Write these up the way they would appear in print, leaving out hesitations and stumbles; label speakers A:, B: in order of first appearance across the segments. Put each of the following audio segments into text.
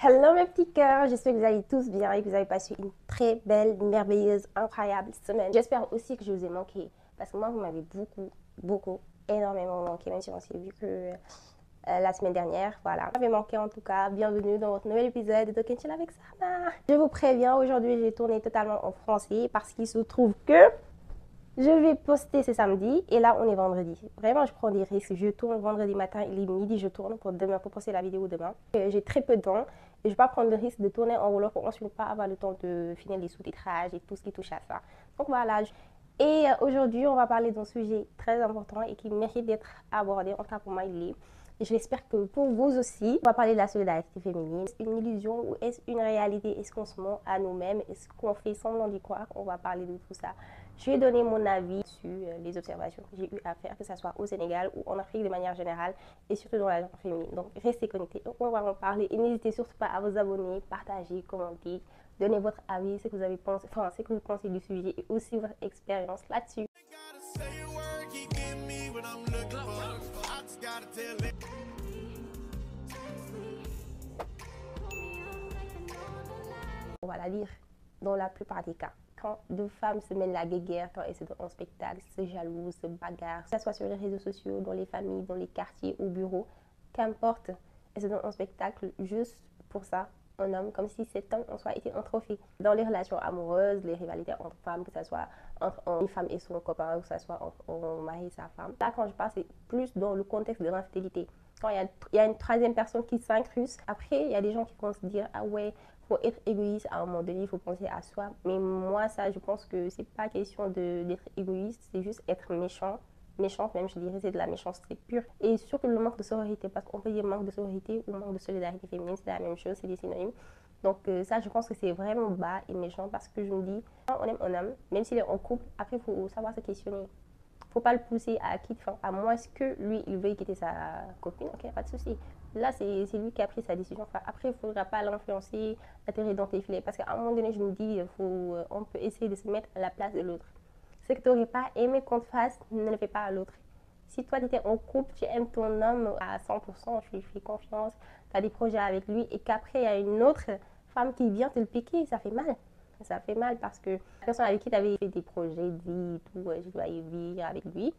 A: Hello mes petits cœurs, j'espère que vous allez tous bien et que vous avez passé une très belle, merveilleuse, incroyable semaine. J'espère aussi que je vous ai manqué parce que moi vous m'avez beaucoup, énormément manqué, même si on s'est vu que la semaine dernière, voilà. Vous m'avez manqué en tout cas, bienvenue dans votre nouvel épisode de Talking Chill avec Sana. Je vous préviens, aujourd'hui j'ai tourné totalement en français parce qu'il se trouve que je vais poster ce samedi et là on est vendredi. Vraiment je prends des risques. Je tourne vendredi matin, il est midi, je tourne pour demain, pour poster la vidéo demain. J'ai très peu de temps et je ne vais pas prendre le risque de tourner en Wolof pour ensuite pas avoir le temps de finir les sous-titrages et tout ce qui touche à ça. Donc voilà. Et aujourd'hui on va parler d'un sujet très important et qui mérite d'être abordé. En tout cas pour moi il l'est. Et j'espère que pour vous aussi, on va parler de la solidarité féminine. Est-ce une illusion ou est-ce une réalité? Est-ce qu'on se ment à nous-mêmes? Est-ce qu'on fait semblant d'y croire? On va parler de tout ça. Je vais donner mon avis sur les observations que j'ai eu à faire, que ce soit au Sénégal ou en Afrique de manière générale et surtout dans la genre féminine. Donc restez connectés, donc on va en parler et n'hésitez surtout pas à vous abonner, partager, commenter, donner votre avis, ce que vous avez pensé, enfin ce que vous pensez du sujet et aussi votre expérience là-dessus. On va la lire dans la plupart des cas. Quand deux femmes se mêlent la guéguerre, quand elles se donnent en spectacle, se jalousent, se bagarrent, que ce soit sur les réseaux sociaux, dans les familles, dans les quartiers, au bureau, qu'importe, elles se donnent en spectacle juste pour ça, un homme, comme si cet homme en soi était un trophée. Dans les relations amoureuses, les rivalités entre femmes, que ce soit entre une femme et son copain, que ce soit entre un mari et sa femme. Là, quand je parle, c'est plus dans le contexte de l'infidélité. Quand il y a une troisième personne qui s'incruste, après, il y a des gens qui vont se dire, ah ouais, faut être égoïste à un moment donné, il faut penser à soi. Mais moi, ça, je pense que c'est pas question d'être égoïste, c'est juste être méchante même, je dirais, c'est de la méchanceté pure. Et surtout le manque de sororité, parce qu'on peut dire manque de sororité ou manque de solidarité féminine, c'est la même chose, c'est des synonymes. Donc ça, je pense que c'est vraiment bas et méchant parce que je me dis, quand on aime un homme, même s'il est en couple, après, il faut savoir se questionner. Faut pas le pousser à quitter, enfin, à moins que lui, il veuille quitter sa copine, ok, pas de souci. Là, c'est lui qui a pris sa décision. Enfin, après, il ne faudra pas l'influencer, l'atterrir dans tes filets. Parce qu'à un moment donné, je me dis, on peut essayer de se mettre à la place de l'autre. Ce que tu n'aurais pas aimé qu'on te fasse, ne le fais pas à l'autre. Si toi, tu étais en couple, tu aimes ton homme à 100%, tu lui fais confiance, tu as des projets avec lui, et qu'après, il y a une autre femme qui vient te le piquer, ça fait mal. Ça fait mal parce que la personne avec qui tu avais fait des projets de vie et tout, je dois y vivre avec lui.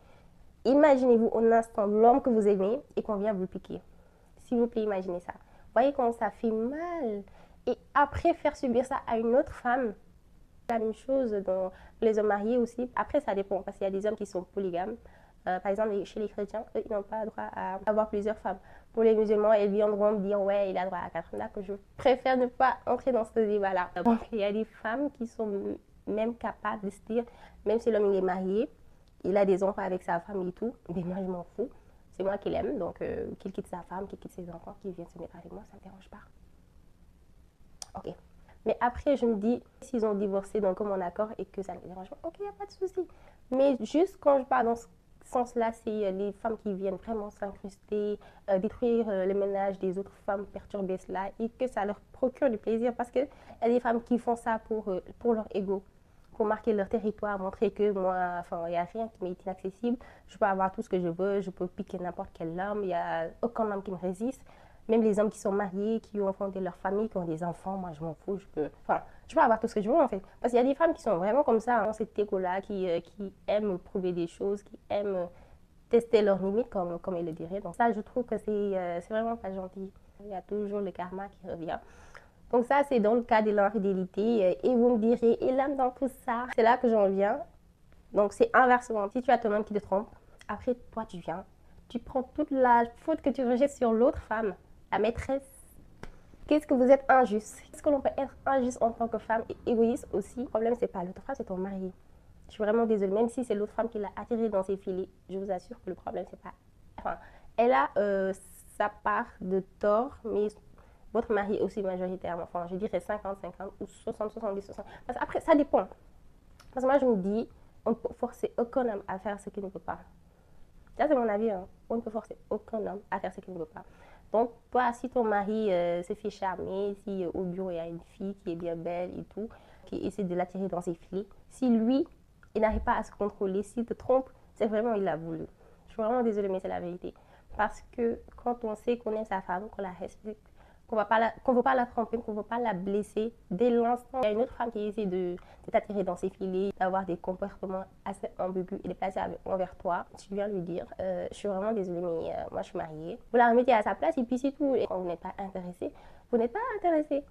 A: Imaginez-vous un instant l'homme que vous aimez et qu'on vient vous piquer. S'il vous plaît, imaginez ça. Voyez comment ça fait mal. Et après, faire subir ça à une autre femme, la même chose dans les hommes mariés aussi. Après, ça dépend parce qu'il y a des hommes qui sont polygames. Par exemple, chez les chrétiens, eux, ils n'ont pas droit à avoir plusieurs femmes. Pour les musulmans, ils viendront me dire, ouais, il a droit à 4 femmes. Je préfère ne pas entrer dans ce débat-là. Donc, il y a des femmes qui sont même capables de se dire, même si l'homme il est marié, il a des enfants avec sa femme et tout, mais moi, je m'en fous. C'est moi qui l'aime, donc qu'il quitte sa femme, qu'il quitte ses enfants, qu'il vienne se mettre avec moi, ça ne me dérange pas. Ok. Mais après, je me dis, s'ils ont divorcé d'un commun accord et que ça ne les dérange pas, ok, il n'y a pas de souci. Mais juste quand je parle dans ce sens-là, c'est les femmes qui viennent vraiment s'incruster, détruire le ménage des autres femmes, perturber cela et que ça leur procure du plaisir parce qu'il y a des femmes qui font ça pour leur ego, pour marquer leur territoire, montrer que moi, enfin, il n'y a rien qui m'est inaccessible, je peux avoir tout ce que je veux, je peux piquer n'importe quel homme, il n'y a aucun homme qui me résiste. Même les hommes qui sont mariés, qui ont fondé leur famille, qui ont des enfants, moi je m'en fous, je peux avoir tout ce que je veux en fait. Parce qu'il y a des femmes qui sont vraiment comme ça, hein, cet égo-là, qui aiment prouver des choses, qui aiment tester leurs limites, comme ils le diraient. Donc ça, je trouve que c'est vraiment pas gentil. Il y a toujours le karma qui revient. Donc ça, c'est dans le cas de l'infidélité. Et vous me direz, et là, dans tout ça, c'est là que j'en viens. Donc c'est inversement. Si tu as ton homme qui te trompe, après toi, tu viens, tu prends toute la faute que tu rejettes sur l'autre femme, la maîtresse. Qu'est-ce que vous êtes injuste? Est-ce que l'on peut être injuste en tant que femme et égoïste aussi? Le problème, c'est pas l'autre femme, c'est ton mari. Je suis vraiment désolée, même si c'est l'autre femme qui l'a attiré dans ses filets, je vous assure que le problème, c'est pas... Enfin, elle a sa part de tort, mais votre mari aussi majoritairement. Enfin, je dirais 50-50 ou 60-70-60. Parce qu'après, ça dépend. Parce que moi, je me dis, on ne peut forcer aucun homme à faire ce qu'il ne peut pas. Ça, c'est mon avis. Hein. On ne peut forcer aucun homme à faire ce qu'il ne veut pas. Donc, toi, si ton mari se fait charmer, si au bureau, il y a une fille qui est bien belle et tout, qui essaie de l'attirer dans ses filets, si lui, il n'arrive pas à se contrôler, s'il te trompe, c'est vraiment il l'a voulu. Je suis vraiment désolée, mais c'est la vérité. Parce que quand on sait qu'on aime sa femme, qu'on la respecte, qu'on ne veut pas la tromper, qu'on ne veut pas la blesser. Dès l'instant, il y a une autre femme qui essaie de t'attirer dans ses filets, d'avoir des comportements assez ambigus et déplacés envers toi. Tu viens lui dire, je suis vraiment désolée, mais moi je suis mariée. Vous la remettez à sa place et puis c'est tout. Et quand vous n'êtes pas intéressé, vous n'êtes pas intéressé.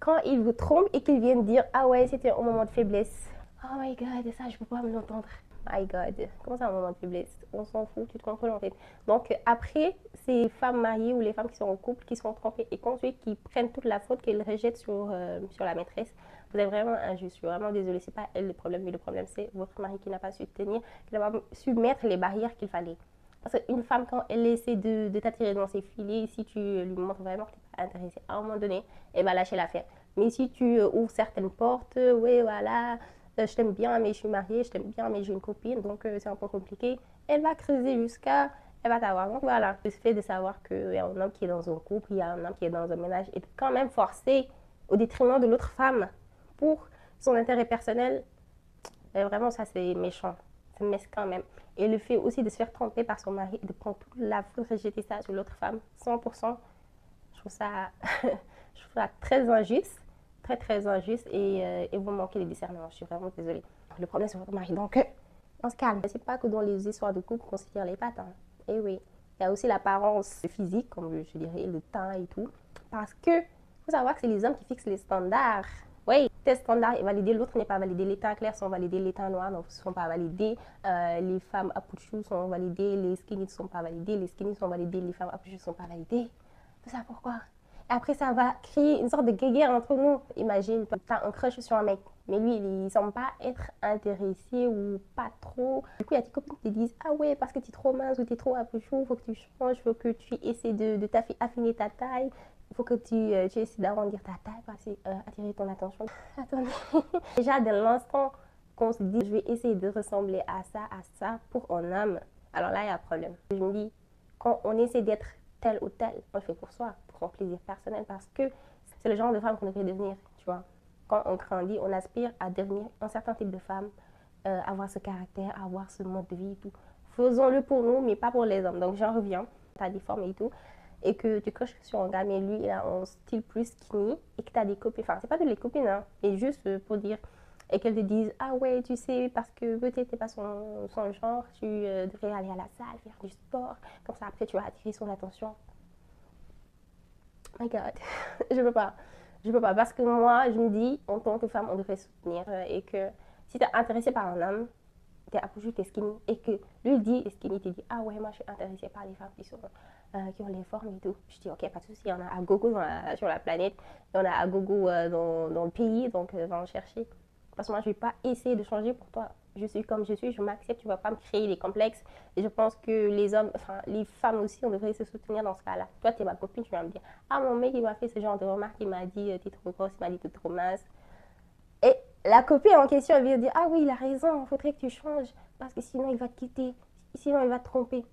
A: Quand il vous trompe et qu'il vient dire, ah ouais, c'était un moment de faiblesse. Oh my god, ça je peux pas me l'entendre. My god, comment ça un moment de faiblesse? On s'en fout, tu te contrôles en fait. Donc après, ces femmes mariées ou les femmes qui sont en couple, qui sont trompées et qu'ensuite qui prennent toute la faute, qu'elles rejettent sur la maîtresse, vous êtes vraiment injuste. Je suis vraiment désolée, c'est pas elle le problème, mais le problème c'est votre mari qui n'a pas su tenir, qui n'a pas su mettre les barrières qu'il fallait. Parce qu'une femme, quand elle essaie de t'attirer dans ses filets, si tu lui montres vraiment que tu n'es pas intéressé, à un moment donné, elle va lâcher l'affaire. Mais si tu ouvres certaines portes, oui, voilà, je t'aime bien, mais je suis mariée, je t'aime bien, mais j'ai une copine, donc c'est un peu compliqué. Elle va creuser jusqu'à, elle va t'avoir. Donc voilà, le fait de savoir qu'il y a un homme qui est dans un couple, il y a un homme qui est dans un ménage, est quand même forcé au détriment de l'autre femme pour son intérêt personnel, vraiment ça c'est méchant, c'est mesquin même. Et le fait aussi de se faire tromper par son mari et de prendre toute la faute, rejeter ça sur l'autre femme, 100%, je trouve ça, je trouve ça très injuste. Très très injuste et vous manquez de discernement. Je suis vraiment désolée. Le problème c'est votre mari. Donc on se calme. C'est pas que dans les histoires de couple qu'on se tire les pattes. Hein. Et oui, il y a aussi l'apparence physique, comme je dirais, le teint et tout. Parce que faut savoir que c'est les hommes qui fixent les standards. Oui, tes standards est validé, l'autre n'est pas validé. Les teints clairs sont validés, les teints noirs ne sont pas validés. Les femmes à pouchou sont validées, les skinny ne sont pas validés, les skinny sont validés, les femmes à pouchou ne sont pas validées. Tout ça pourquoi? Après, ça va créer une sorte de guéguerre entre nous. Imagine, tu as un crush sur un mec, mais lui, il ne semble pas être intéressé ou pas trop. Du coup, il y a tes copines qui te disent, ah ouais, parce que tu es trop mince ou tu es trop apouchou, il faut que tu changes, il faut que tu essaies de affiner ta taille. Il faut que tu essaies d'arrondir ta taille pour attirer ton attention. Attendez. Déjà, dès l'instant qu'on se dit, je vais essayer de ressembler à ça pour un homme, alors là, il y a un problème. Je me dis, quand on essaie d'être tel ou tel, on le fait pour soi, pour son plaisir personnel, parce que c'est le genre de femme qu'on devrait devenir, tu vois. Quand on grandit, on aspire à devenir un certain type de femme, avoir ce caractère, avoir ce mode de vie et tout. Faisons-le pour nous, mais pas pour les hommes. Donc j'en reviens, tu as des formes et tout, et que tu croches sur un gars, mais lui, il a un style plus skinny, et que tu as des copines, enfin, c'est pas de les copines, hein, mais juste pour dire, et qu'elles te disent, ah ouais, tu sais, parce que peut-être t'es pas son genre, tu devrais aller à la salle, faire du sport, comme ça après tu vas attirer son attention. My God, je peux pas. Je peux pas, parce que moi, je me dis, en tant que femme, on devrait soutenir, et que si t'es intéressée par un homme, t'es accouché, t'es skinny, et que lui dit, t'es skinny, tu dis, ah ouais, moi je suis intéressée par les femmes qui ont les formes et tout. Je dis, ok, pas de souci, il y en a à gogo sur la planète, il y en a à gogo dans le pays, donc va en chercher. Parce que moi, je vais pas essayer de changer pour toi. Je suis comme je suis, je m'accepte, tu vas pas me créer des complexes. Et je pense que les hommes, enfin les femmes aussi, on devrait se soutenir dans ce cas-là. Toi, tu es ma copine, tu vas me dire, ah mon mec, il m'a fait ce genre de remarque, il m'a dit, t'es trop grosse, il m'a dit, t'es trop mince. Et la copine en question, elle vient dire, ah oui, il a raison, il faudrait que tu changes, parce que sinon il va te quitter, sinon il va te tromper.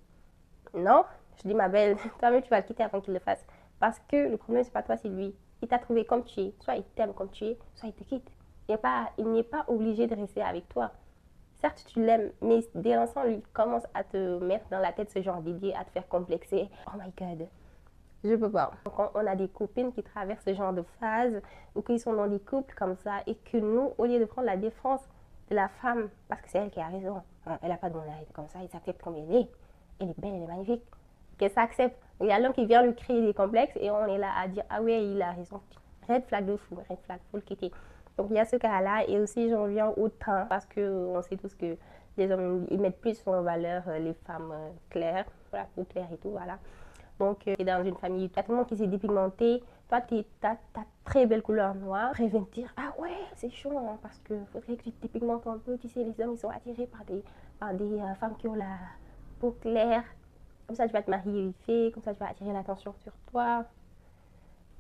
A: Non, je dis, ma belle, toi-même, tu vas le quitter avant qu'il le fasse. Parce que le problème, c'est pas toi, c'est lui. Il t'a trouvé comme tu es. Soit il t'aime comme tu es, soit il te quitte. Il n'est pas obligé de rester avec toi. Certes, tu l'aimes, mais dès l'instant, lui commence à te mettre dans la tête ce genre d'idée, à te faire complexer. Oh my God, je peux pas. Quand on a des copines qui traversent ce genre de phase, ou qui sont dans des couples comme ça, et que nous, au lieu de prendre la défense de la femme, parce que c'est elle qui a raison, hein, elle n'a pas de mon âge comme ça, il s'accepte comme elle est belle, elle est magnifique, qu'elle s'accepte. Il y a l'homme qui vient lui créer des complexes, et on est là à dire, ah ouais, il a raison. Red flag de fou, red flag, faut le quitter. Donc il y a ce cas-là, et aussi j'en viens au teint, parce qu'on sait tous que les hommes, ils mettent plus en valeur les femmes claires, la peau claire et tout, voilà. Donc dans une famille, il y a tout le monde qui s'est dépigmenté, toi tu as très belle couleur noire, et vient te dire, ah ouais, c'est chaud, hein, parce que faudrait que tu te dépigmentes un peu, tu sais, les hommes ils sont attirés par des femmes qui ont la peau claire, comme ça tu vas te marier vite fait, comme ça tu vas attirer l'attention sur toi.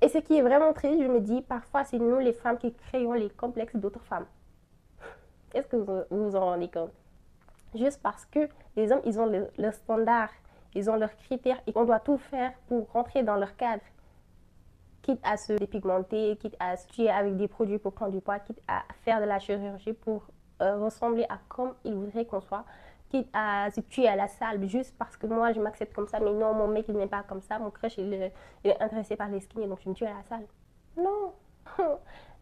A: Et ce qui est vraiment triste, je me dis, parfois c'est nous les femmes qui créons les complexes d'autres femmes. Est-ce que vous vous en rendez compte? Juste parce que les hommes, ils ont leurs standards, ils ont leurs critères et on doit tout faire pour rentrer dans leur cadre. Quitte à se dépigmenter, quitte à se tuer avec des produits pour prendre du poids, quitte à faire de la chirurgie pour ressembler à comme ils voudraient qu'on soit. quitte à se tuer à la salle juste parce que moi je m'accepte comme ça, mais non, mon mec il m'aime pas comme ça, mon crush il est intéressé par les skinny, donc je me tue à la salle. Non,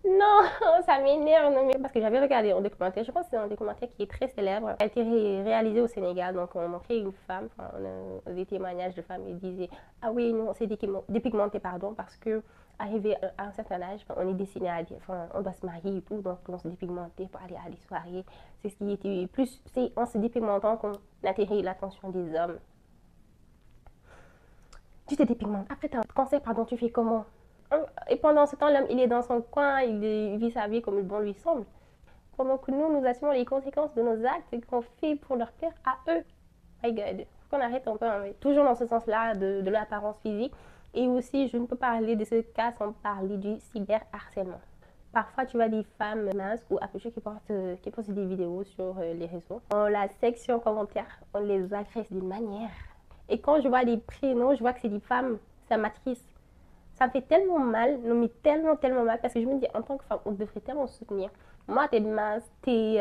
A: non, ça m'énerve, non, mais parce que j'avais regardé un documentaire, je pense que c'est un documentaire qui est très célèbre, qui a été réalisé au Sénégal, donc on montrait une femme, enfin, on a des témoignages de femmes, ils disaient, ah oui, non, c'est dépigmenté, pardon, parce que arrivé à un certain âge, on est destiné à dire, enfin, on doit se marier et tout, donc on se dépigmentait pour aller à des soirées. C'est ce qui était plus, c'est en se dépigmentant qu'on atterrit l'attention des hommes. Tu te dépigmentes. Après, tu as un cancer, pardon, tu fais comment? Et pendant ce temps, l'homme, il est dans son coin, il vit sa vie comme bon lui semble. Pendant que nous assumons les conséquences de nos actes qu'on fait pour leur plaire à eux. My God. Faut qu'on arrête un peu, hein, toujours dans ce sens-là de l'apparence physique. Et aussi, je ne peux pas parler de ce cas sans parler du cyberharcèlement. Parfois, tu vois des femmes minces ou accouchées qui postent des vidéos sur les réseaux. Dans la section commentaires, on les agresse d'une manière. Et quand je vois des prénoms, je vois que c'est des femmes, ça m'attriste. Ça me fait tellement mal, non mais tellement mal, parce que je me dis, en tant que femme, on devrait tellement soutenir. Moi, t'es mince, t'es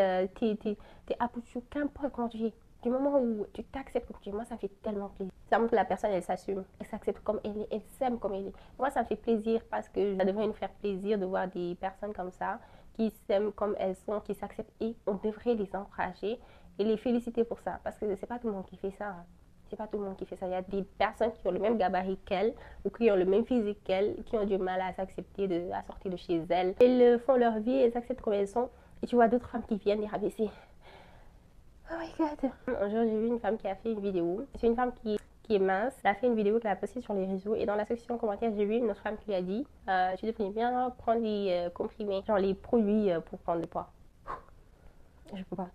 A: accouchée, qu'importe comment tu es. Du moment où tu t'acceptes comme tu es, moi, ça me fait tellement plaisir. Ça montre que la personne, elle s'assume, elle s'accepte comme elle est, elle s'aime comme elle est. Moi, ça me fait plaisir parce que ça devrait nous faire plaisir de voir des personnes comme ça, qui s'aiment comme elles sont, qui s'acceptent, et on devrait les encourager et les féliciter pour ça. Parce que c'est pas tout le monde qui fait ça. Hein. C'est pas tout le monde qui fait ça. Il y a des personnes qui ont le même gabarit qu'elles ou qui ont le même physique qu'elles, qui ont du mal à s'accepter, à sortir de chez elles. Elles font leur vie, elles s'acceptent comme elles sont. Et tu vois d'autres femmes qui viennent les rabaisser. Oh my god. Un jour, j'ai vu une femme qui a fait une vidéo. C'est une femme qui est mince. Elle a fait une vidéo qu'elle a postée sur les réseaux. Et dans la section commentaires, j'ai vu une autre femme qui lui a dit tu devrais bien prendre les comprimés, genre les produits pour prendre du poids. Je peux pas.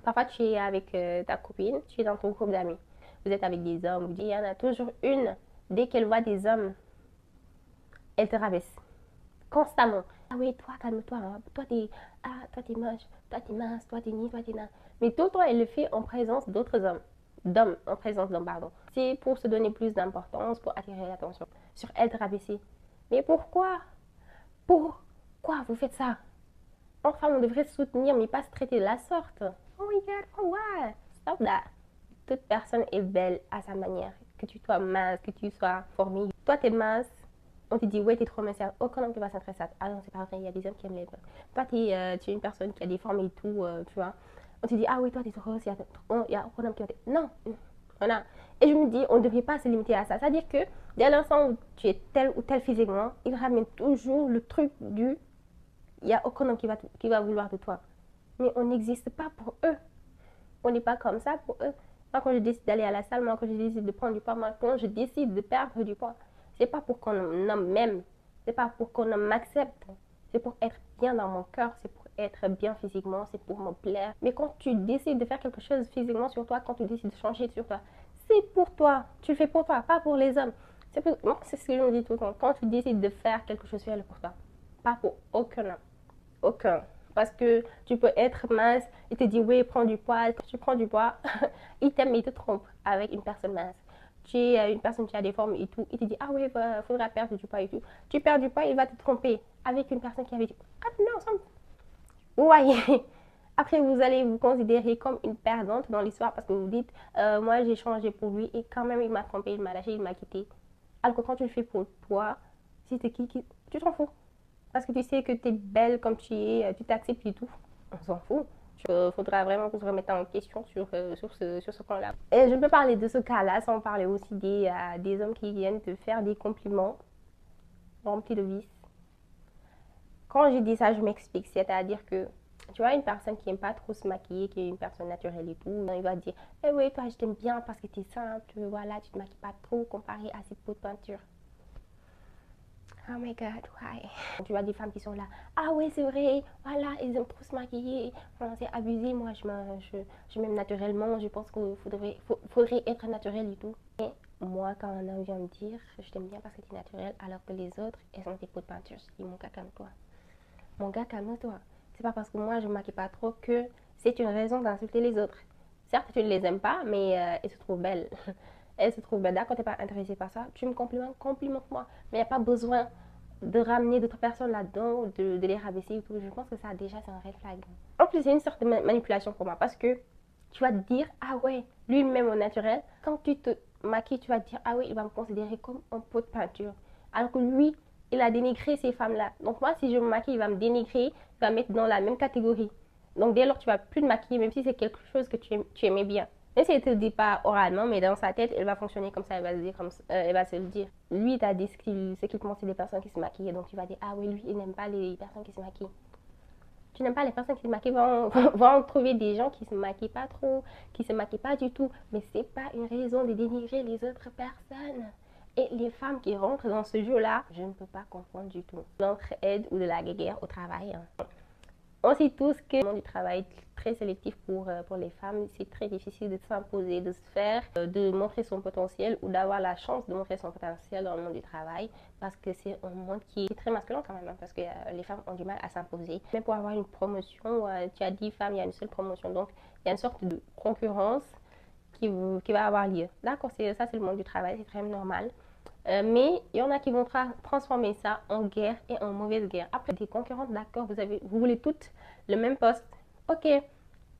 A: Parfois, tu es avec ta copine, tu es dans ton groupe d'amis. Vous êtes avec des hommes, il y en a toujours une, dès qu'elle voit des hommes, elle te rabaisse. Constamment. Ah oui, toi, calme-toi, hein. Toi, t'es moche, toi, t'es mince, toi, t'es ni, toi, t'es nain. Mais tout le temps, elle le fait en présence d'autres hommes. D'hommes, en présence d'hommes, pardon. C'est pour se donner plus d'importance, pour attirer l'attention. Sur elle te rabaisser. Mais pourquoi? Pourquoi vous faites ça? Enfin, on devrait se soutenir, mais pas se traiter de la sorte. Oh my god, for what? Stop that. Toute personne est belle à sa manière. Que tu sois mince, que tu sois formée. Toi, t'es mince, on te dit, ouais, t'es trop mince. Aucun homme qui va s'intéresser à ça. Ah non, c'est pas vrai, il y a des hommes qui aiment les femmes. Toi, tu es une personne qui a des formes et tout, tu vois. On te dit, ah oui, toi, t'es trop grosse, il y a aucun homme qui va t'aimer. Non, voilà. Et je me dis, on ne devrait pas se limiter à ça. C'est-à-dire que dès l'instant où tu es tel ou tel physiquement, il ramène toujours le truc du, il n'y a aucun homme qui va vouloir de toi. Mais on n'existe pas pour eux. On n'est pas comme ça pour eux. Moi, quand je décide d'aller à la salle, moi, quand je décide de prendre du poids, moi, quand je décide de perdre du poids, c'est pas pour qu'on m'aime, c'est pas pour qu'on m'accepte, c'est pour être bien dans mon cœur, c'est pour être bien physiquement, c'est pour me plaire. Mais quand tu décides de faire quelque chose physiquement sur toi, quand tu décides de changer sur toi, c'est pour toi. Tu le fais pour toi, pas pour les hommes. Moi, c'est ce que je me dis tout le temps. Quand tu décides de faire quelque chose, fais-le pour toi, pas pour aucun homme. Aucun. Parce que tu peux être mince, il te dit oui, prends du poids, tu prends du poids, il t'aime mais il te trompe avec une personne mince. Tu es une personne qui a des formes et tout, il te dit ah oui, il faudra perdre du poids et tout. Tu perds du poids, il va te tromper avec une personne qui avait dit ah non, ça vous voyez. Après, vous allez vous considérer comme une perdante dans l'histoire parce que vous dites moi j'ai changé pour lui et quand même il m'a trompé, il m'a lâché, il m'a quitté. Alors que quand tu le fais pour toi, si c'est qui, tu t'en fous. Parce que tu sais que tu es belle comme tu es, tu t'acceptes et tout. On s'en fout. Il faudra vraiment se remettre en question sur ce point-là. Et je peux parler de ce cas-là sans parler aussi des hommes qui viennent te faire des compliments remplis de vices. Quand je dis ça, je m'explique. C'est-à-dire que tu vois, une personne qui n'aime pas trop se maquiller, qui est une personne naturelle et tout, il va dire eh oui, toi, je t'aime bien parce que tu es simple, voilà, tu te maquilles pas trop comparé à cette peau de peinture. Oh my god, why? Tu vois des femmes qui sont là. Ah ouais, c'est vrai, voilà, ils aiment trop se maquiller. Enfin, c'est abusé, moi je m'aime naturellement. Je pense qu'il faudrait être naturel et tout. Et moi, quand un homme vient me dire je t'aime bien parce que tu es naturel, alors que les autres, elles ont des pots de peinture, je dis mon gars, calme-toi. Mon gars, calme-toi. C'est pas parce que moi je me maquille pas trop que c'est une raison d'insulter les autres. Certes, tu ne les aimes pas, mais elles se trouvent belles. Elle se trouve d'accord, tu n'es pas intéressé par ça, tu me complimentes, complimente-moi. Mais il n'y a pas besoin de ramener d'autres personnes là-dedans, de les rabaisser et tout. Je pense que ça, déjà, c'est un red flag. En plus, c'est une sorte de manipulation pour moi parce que Tu vas te dire, ah ouais, lui-même au naturel, quand tu te maquilles, tu vas te dire, ah oui, il va me considérer comme un pot de peinture. Alors que lui, il a dénigré ces femmes-là. Donc moi, si je me maquille, il va me dénigrer, il va me mettre dans la même catégorie. Donc dès lors, tu vas plus te maquiller, même si c'est quelque chose que tu aimais bien. Même si elle ne te le dit pas oralement, mais dans sa tête, elle va fonctionner comme ça, elle va se dire comme ça, elle va se le dire. Lui, il t'a dit ce qu'il pense, c'est des personnes qui se maquillent. Donc tu vas dire, ah oui, lui, il n'aime pas les personnes qui se maquillent. Tu n'aimes pas les personnes qui se maquillent, vont trouver des gens qui se maquillent pas trop, qui se maquillent pas du tout. Mais c'est pas une raison de dénigrer les autres personnes. Et les femmes qui rentrent dans ce jeu-là, je ne peux pas comprendre du tout. L'entraide ou de la guerre au travail. On sait tous que le monde du travail est très sélectif pour les femmes. C'est très difficile de s'imposer, de se faire, de montrer son potentiel ou d'avoir la chance de montrer son potentiel dans le monde du travail parce que c'est un monde qui est très masculin quand même, hein, parce que les femmes ont du mal à s'imposer. Même pour avoir une promotion, tu as 10 femmes, il y a une seule promotion. Donc, il y a une sorte de concurrence qui va avoir lieu. D'accord, ça c'est le monde du travail, c'est très normal. Mais il y en a qui vont transformer ça en guerre et en mauvaise guerre. Après, des concurrentes, d'accord, vous voulez toutes le même poste. Ok. Il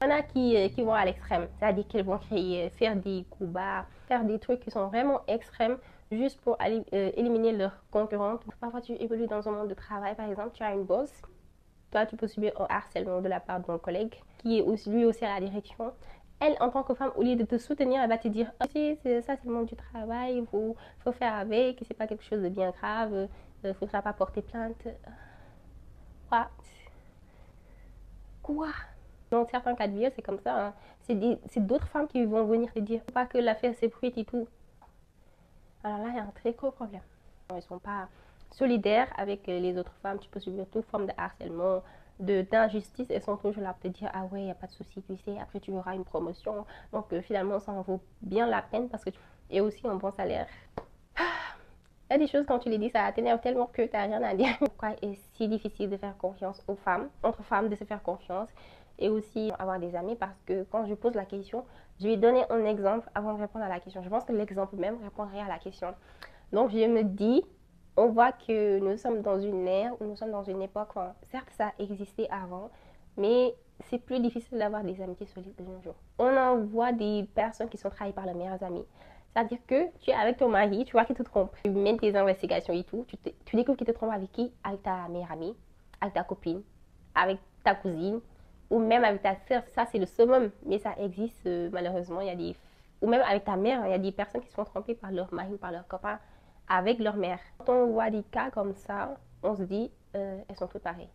A: y en a qui vont à l'extrême. C'est-à-dire qu'ils vont faire des coups bas, faire des trucs qui sont vraiment extrêmes juste pour éliminer leurs concurrentes. Parfois, tu évolues dans un monde de travail, par exemple, tu as une boss. Toi, tu peux subir un harcèlement de la part de ton collègue qui est aussi, lui aussi à la direction. Elle, en tant que femme, au lieu de te soutenir, elle va te dire, ça c'est le monde du travail, il faut faire avec, c'est pas quelque chose de bien grave, il ne faudra pas porter plainte. Quoi? Quoi? Dans certains cas de viol, c'est comme ça. Hein. C'est d'autres femmes qui vont venir te dire, pas que l'affaire s'ébruite et tout. Alors là, il y a un très gros problème. Ils ne sont pas solidaires avec les autres femmes. Tu peux subir toute forme de harcèlement, d'injustice. Elles sont toujours là pour te dire, ah ouais, il n'y a pas de souci, tu sais, après tu auras une promotion. Donc finalement, ça en vaut bien la peine parce que et aussi un bon salaire. Il y a des choses, quand tu les dis, ça t'énerve tellement que tu n'as rien à dire. Pourquoi est-ce si difficile de faire confiance aux femmes, entre femmes, de se faire confiance et aussi avoir des amis? Parce que quand je pose la question, je vais donner un exemple avant de répondre à la question. Je pense que l'exemple même répondrait à la question. Donc je me dis, on voit que nous sommes dans une ère, où nous sommes dans une époque, où, certes ça existait avant, mais c'est plus difficile d'avoir des amitiés solides de nos jours. On en voit des personnes qui sont trahies par leurs meilleurs amis. C'est-à-dire que tu es avec ton mari, tu vois qu'il te trompe. Tu mènes tes investigations et tout. Tu découvres qu'il te trompe avec qui? Avec ta meilleure amie, avec ta copine, avec ta cousine, ou même avec ta soeur. Ça, c'est le summum. Mais ça existe malheureusement. Il y a des... Ou même avec ta mère, il y a des personnes qui se font tromper par leur mari ou par leur copain avec leur mère. Quand on voit des cas comme ça, on se dit, elles sont toutes pareilles.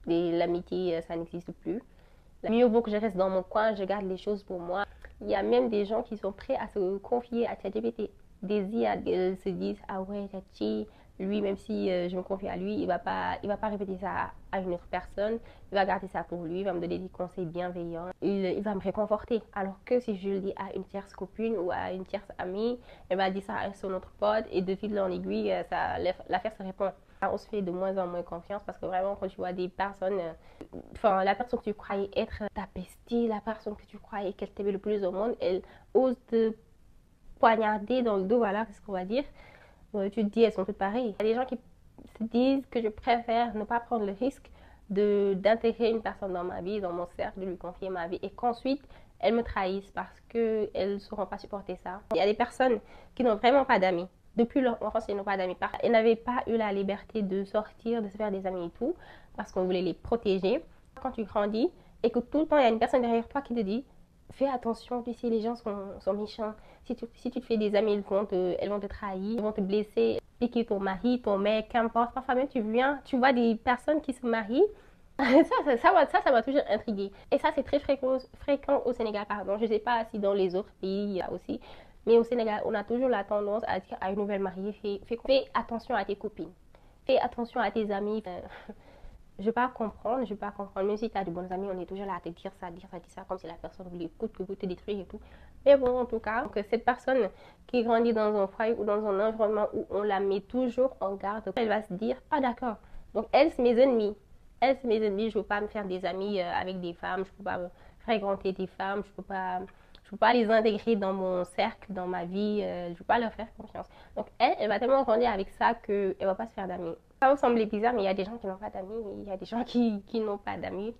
A: L'amitié, ça n'existe plus. Mieux vaut que je reste dans mon coin, je garde les choses pour moi. Il y a même des gens qui sont prêts à se confier à ChatGPT. Des IA se disent, ah ouais, ChatGPT, lui, même si je me confie à lui, il va pas répéter ça à une autre personne. Il va garder ça pour lui, il va me donner des conseils bienveillants. Il va me réconforter. Alors que si je le dis à une tierce copine ou à une tierce amie, elle va dire ça à son autre pote et de fil en aiguille, l'affaire se répond. On se fait de moins en moins confiance parce que vraiment, quand tu vois des personnes, la personne que tu croyais être ta bestie, la personne que tu croyais qu'elle t'aimait le plus au monde, elle ose te poignarder dans le dos, voilà, c'est ce qu'on va dire. Tu te dis, elles sont toutes pareilles. Il y a des gens qui se disent que je préfère ne pas prendre le risque d'intégrer une personne dans ma vie, dans mon cercle, de lui confier ma vie et qu'ensuite, elles me trahissent parce qu'elles ne sauront pas supporter ça. Il y a des personnes qui n'ont vraiment pas d'amis. Depuis leur enfance, ils n'ont pas d'amis. Elles n'avaient pas eu la liberté de sortir, de se faire des amis et tout, parce qu'on voulait les protéger. Quand tu grandis et que tout le temps, il y a une personne derrière toi qui te dit, fais attention, tu sais, les gens sont méchants. Si tu te fais des amis, elles vont te trahir, ils vont te blesser, piquer ton mari, ton mec, qu'importe. Parfois même, tu vois des personnes qui se marient. Ça m'a toujours intriguée. Et ça, c'est très fréquent au Sénégal, pardon. Je ne sais pas si dans les autres pays, il y a aussi. Mais au Sénégal, on a toujours la tendance à dire à une nouvelle mariée, fais attention à tes copines. Fais attention à tes amis. Je ne vais pas comprendre. Même si tu as de bons amis, on est toujours là à te dire ça, comme si la personne voulait que vous te détruire et tout. Mais bon, en tout cas, donc, cette personne qui grandit dans un foyer ou dans un environnement où on la met toujours en garde, elle va se dire, ah d'accord, donc elles, c'est mes ennemis. Je ne veux pas me faire des amis avec des femmes, je ne peux pas fréquenter des femmes, je ne peux pas les intégrer dans mon cercle, dans ma vie, je ne veux pas leur faire confiance. Donc elle va tellement grandir avec ça qu'elle ne va pas se faire d'amis. Ça va sembler bizarre, mais il y a des gens qui n'ont pas d'amis, il y a des gens qui n'ont pas d'amis.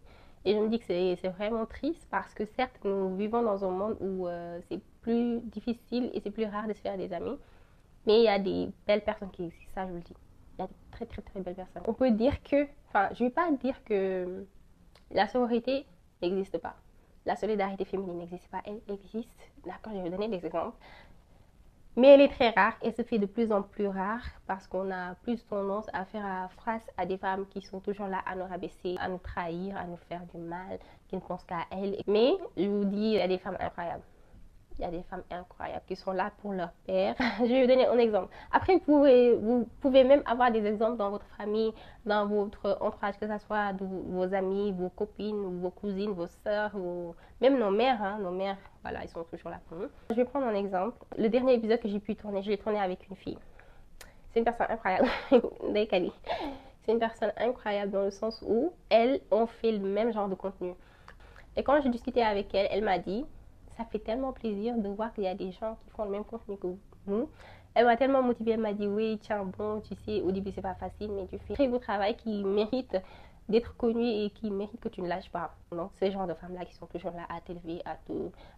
A: Et je me dis que c'est vraiment triste parce que certes, nous vivons dans un monde où c'est plus difficile et c'est plus rare de se faire des amis. Mais il y a des belles personnes qui existent, ça je vous le dis. Il y a de très très très belles personnes. On peut dire que, enfin, je ne vais pas dire que la sororité n'existe pas. La solidarité féminine n'existe pas, elle existe. D'accord, je vais vous donner des exemples. Mais elle est très rare, elle se fait de plus en plus rare parce qu'on a plus tendance à faire face à des femmes qui sont toujours là à nous rabaisser, à nous trahir, à nous faire du mal, qui ne pensent qu'à elles. Mais je vous dis, il y a des femmes incroyables. Il y a des femmes incroyables qui sont là pour leur père. Je vais vous donner un exemple. Après, vous pouvez même avoir des exemples dans votre famille, dans votre entourage, que ce soit de vos amis, vos copines, vos cousines, vos sœurs, même nos mères. Hein, nos mères, voilà, ils sont toujours là pour nous. Je vais prendre un exemple. Le dernier épisode que j'ai pu tourner, je l'ai tourné avec une fille. C'est une personne incroyable. C'est une personne incroyable dans le sens où elles ont fait le même genre de contenu. Et quand j'ai discuté avec elle, elle m'a dit, ça fait tellement plaisir de voir qu'il y a des gens qui font le même contenu que vous. Elle m'a tellement motivée, elle m'a dit, oui, tiens, bon, tu sais, au début, c'est pas facile, mais tu fais un très beau travail qui mérite d'être connu et qui mérite que tu ne lâches pas. Donc, ces genres de femmes-là qui sont toujours là à t'élever,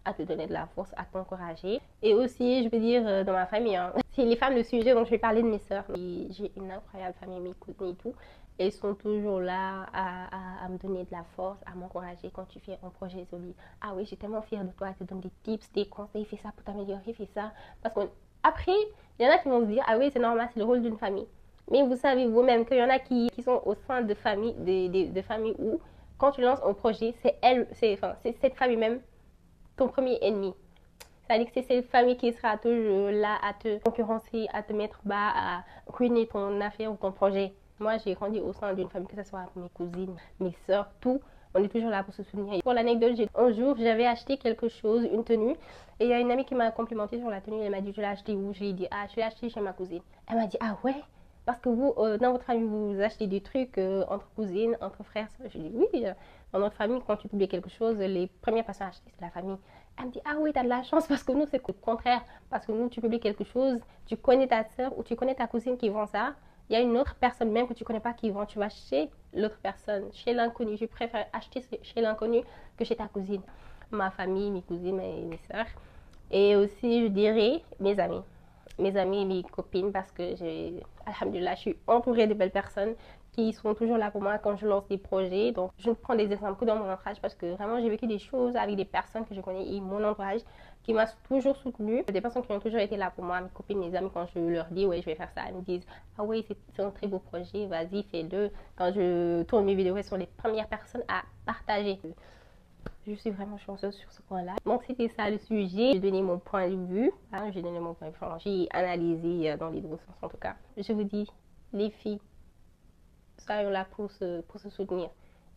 A: à te donner de la force, à t'encourager. Et aussi, je veux dire, dans ma famille, hein, c'est les femmes le sujet, donc je vais parler de mes sœurs. J'ai une incroyable famille, mes cousines et tout. Elles sont toujours là à me donner de la force, à m'encourager quand tu fais un projet solide. Ah oui, je suis tellement fière de toi, elle te donne des tips, des conseils, fais ça pour t'améliorer, fais ça. Parce qu'après, il y en a qui vont se dire, ah oui, c'est normal, c'est le rôle d'une famille. Mais vous savez vous-même qu'il y en a qui sont au sein de familles, de familles où, quand tu lances un projet, c'est cette famille même ton premier ennemi. C'est-à-dire que c'est cette famille qui sera toujours là à te concurrencer, à te mettre bas, à ruiner ton affaire ou ton projet. Moi, j'ai grandi au sein d'une famille, que ce soit mes cousines, mes soeurs, tout. On est toujours là pour se soutenir. Pour l'anecdote, un jour, j'avais acheté quelque chose, une tenue. Et il y a une amie qui m'a complimenté sur la tenue. Elle m'a dit, je l'ai acheté où? Je lui ai dit, ah, je l'ai acheté chez ma cousine. Elle m'a dit, ah ouais? Parce que vous, dans votre famille, vous achetez des trucs entre cousines, entre frères. Je lui ai dit, oui, dans notre famille, quand tu publies quelque chose, les premières personnes à acheter, c'est la famille. Elle me dit, ah oui, tu as de la chance parce que nous, c'est le contraire. Parce que nous, tu publies quelque chose, tu connais ta soeur ou tu connais ta cousine qui vend ça. Il y a une autre personne même que tu ne connais pas qui vend. Tu vas chez l'autre personne, chez l'inconnu. Je préfère acheter chez l'inconnu que chez ta cousine. Ma famille, mes cousines, mes soeurs. Et aussi, je dirais, mes amis. Mes amis et mes copines parce que alhamdoulilah, je suis entourée de belles personnes qui sont toujours là pour moi quand je lance des projets. Donc, je prends des exemples que dans mon entourage parce que vraiment, j'ai vécu des choses avec des personnes que je connais et mon entourage qui m'a toujours soutenue. Des personnes qui ont toujours été là pour moi, mes copines, mes amis, quand je leur dis, ouais, je vais faire ça, elles me disent, ah oui, c'est un très beau projet, vas-y, fais-le. Quand je tourne mes vidéos, elles sont les premières personnes à partager. Je suis vraiment chanceuse sur ce point-là. Donc, c'était ça le sujet. J'ai donné mon point de vue. Hein, j'ai donné mon point de vue. J'ai analysé dans les deux sens, en tout cas. Je vous dis, les filles, soyons là pour se soutenir.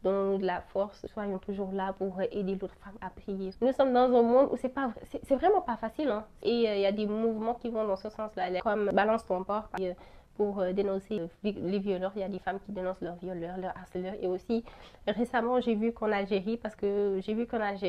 A: Donnons-nous de la force. Soyons toujours là pour aider l'autre femme à prier. Nous sommes dans un monde où c'est vraiment pas facile. Hein. Et il y a des mouvements qui vont dans ce sens-là. Comme Balance ton porc. Pour dénoncer les violeurs. Il y a des femmes qui dénoncent leurs violeurs, leurs harceleurs. Et aussi, récemment, j'ai vu qu'en Algérie,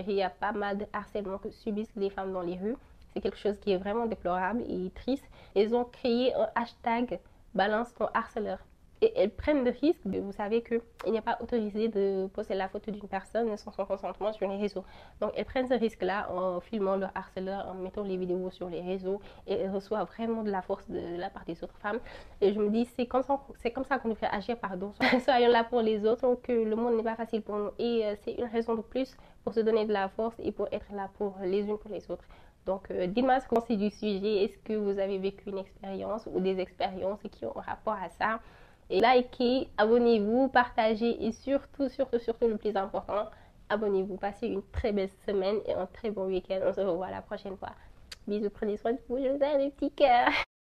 A: il y a pas mal de harcèlement que subissent les femmes dans les rues. C'est quelque chose qui est vraiment déplorable et triste. Ils ont créé un hashtag Balance ton harceleur. Et elles prennent le risque. Vous savez qu'il n'est pas autorisé de poster la photo d'une personne sans son consentement sur les réseaux. Donc, elles prennent ce risque-là en filmant leur harceleur, en mettant les vidéos sur les réseaux. Et elles reçoivent vraiment de la force de la part des autres femmes. Et je me dis, c'est comme ça qu'on nous fait agir, pardon. Soyons là pour les autres. Donc, le monde n'est pas facile pour nous. Et c'est une raison de plus pour se donner de la force et pour être là pour les unes pour les autres. Donc, dites-moi ce que vous pensez du sujet. Est-ce que vous avez vécu une expérience ou des expériences qui ont rapport à ça? Et likez, abonnez-vous, partagez et surtout, le plus important, abonnez-vous. Passez une très belle semaine et un très bon week-end. On se revoit la prochaine fois. Bisous, prenez soin de vous, je vous aime, mes petits cœurs.